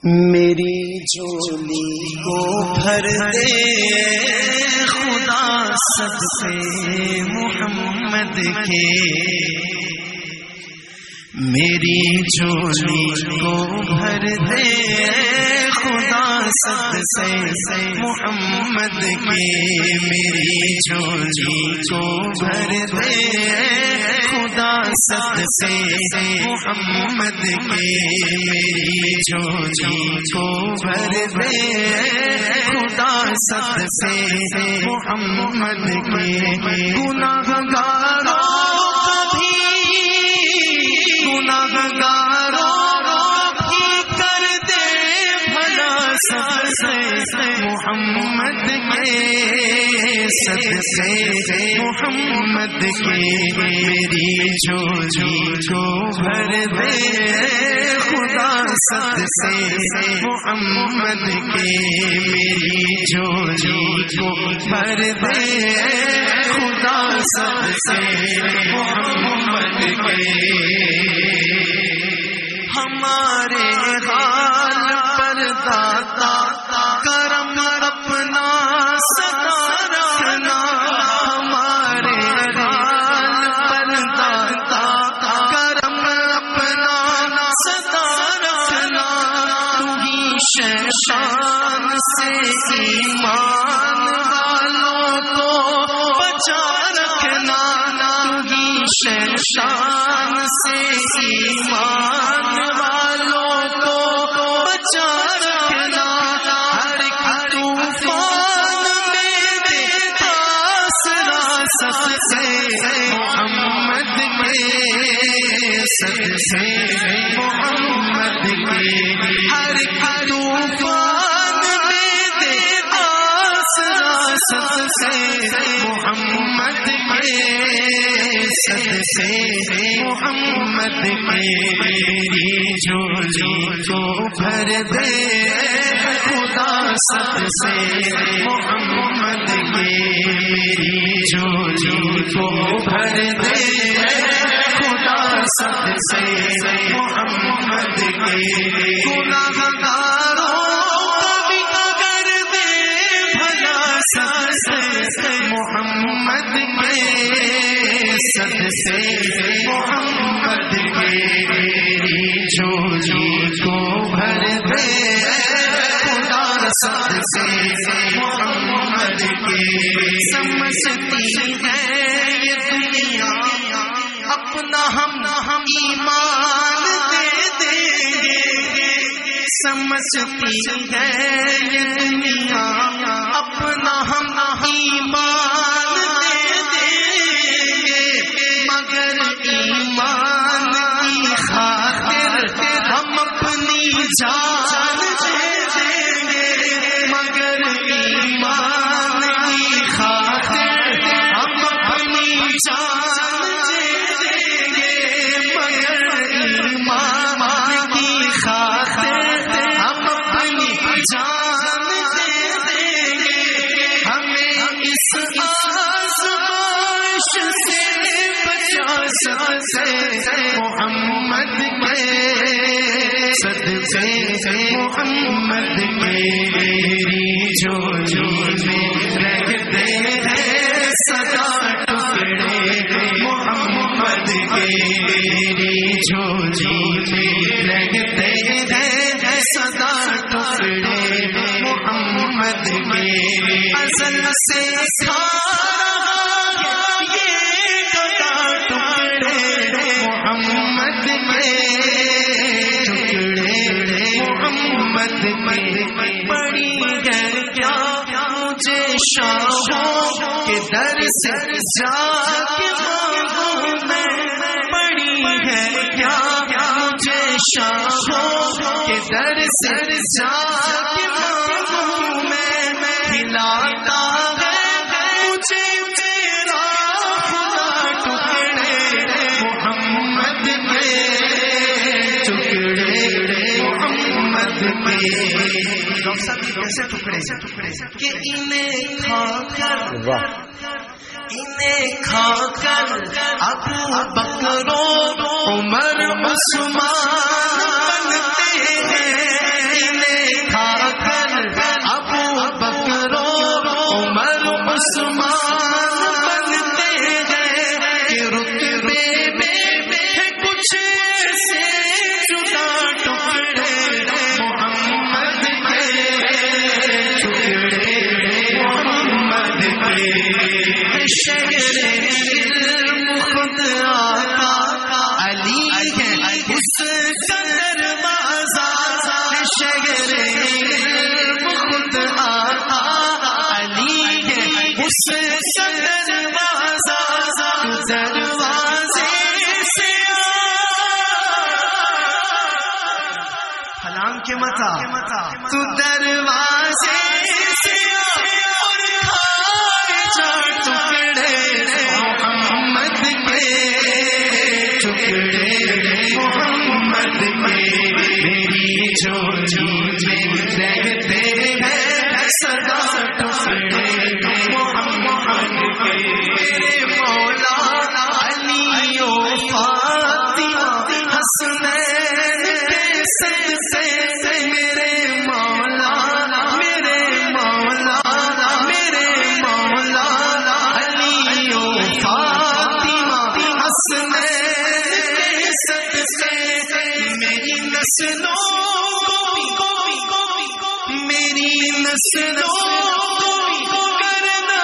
میری جھولی کو بھر دے خدا صدقے محمد کے، میری جھولی کو بھر دے خدا صدقے محمد کے، میری جھولی کو بھر دے خدا صدقے محمد کے، میری جھولی کو بھر دے خدا صدقے محمد کے، گناہگاروں محمد کے صدقے محمد کے، میری جھولی کو بھر دے خدا صدقے محمد کے، میری جھولی کو بھر دے خدا صدقے محمد کے، ہمارے حال پر داتا کرم اپنا سدا رکھنا، ہمارے حال پر داتا کرم اپنا سدا رکھنا، تمہیں شیطان سے ایمان والوں کو بچا رکھنا، تمہیں شیطان سے ایمان والوں کو بچا رکھنا، ہر ایک طوفان میں دیتا آسرا صدقے محمد کے، صدقے محمد کے، ہر ایک طوفان میں دیتا آسرا صدقے محمد کے، صدقے محمد کے، میری جھولی کو بھر دے خدا صدقے محمد کے، میری جھولی کو بھر دے خدا صدقے محمد کے، گناہگاروں کو بھی کر دے بھلا صدقے محمد کے، صدقے محمد کے، میری جھولی کو بھر دے خدا صدقے محمد کے، سمجھتی ہے یہ دنیا اپنا ہم ایمان دے دیں گے، سمجھتی ہے یہ دنیا اپنا ہم ایمان دے دیں گے، مگر ایمان کی خاطر ہم اپنی جان دے دیں گے، مگر ایمان کی خاطر ہم اپنی جان دے دیں گے، مگر ایمان کی خاطر ہم اپنی جان دے دیں گے، ہمیں اس آزمائش سے بچا صدقے محمد کے، صدقے محمد کے، میری جھولی میں رہتے ہیں سدا ٹکڑے محمد کے، میری جھولی میں رہتے ہیں سدا ٹکڑے محمد کے، ازل سے کھا رہا یہ گدا ٹکڑے محمد کے، ٹکڑے محمد کے، بڑی ہے کیا مجھے شاہوں کے در سے جا کے مانگوں میں، بڑی ہے کیا مجھے شاہوں کے در سے جا کے مانگوں میں، کھلاتا ہے مجھے تیرا خدا ٹکڑے محمد کے، ٹکڑے محمد کے، کیسے ٹکڑے کہ انہیں کھا کر ابو بکر و عمر عثمان بنتے ہیں، سلام کے متا تو دروازے سے اور کھائے چار ٹکڑے محمد کے ٹکڑے محمد کے میری جھولی میں رہتے ہیں سدا ٹکڑے محمد کے میرے مولا علی و فاطمہ حسنین کے صدقے میرے مولا علی و فاطمہ حسنین کے صدقے میری نسلوں کرنا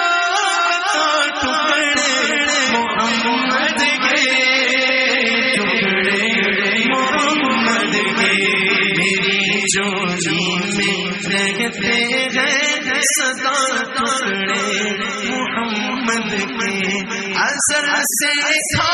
ٹکڑے محمد کے ٹکڑے محمد کے میری جھولی میں رہتے ہیں سدا ٹکڑے محمد کے ازل سے کھا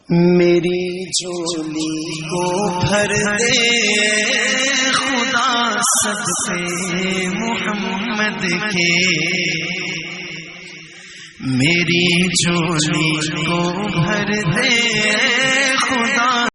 میری جھولی کو بھر دے خدا صدقے محمد کے میری جھولی کو بھر دے خدا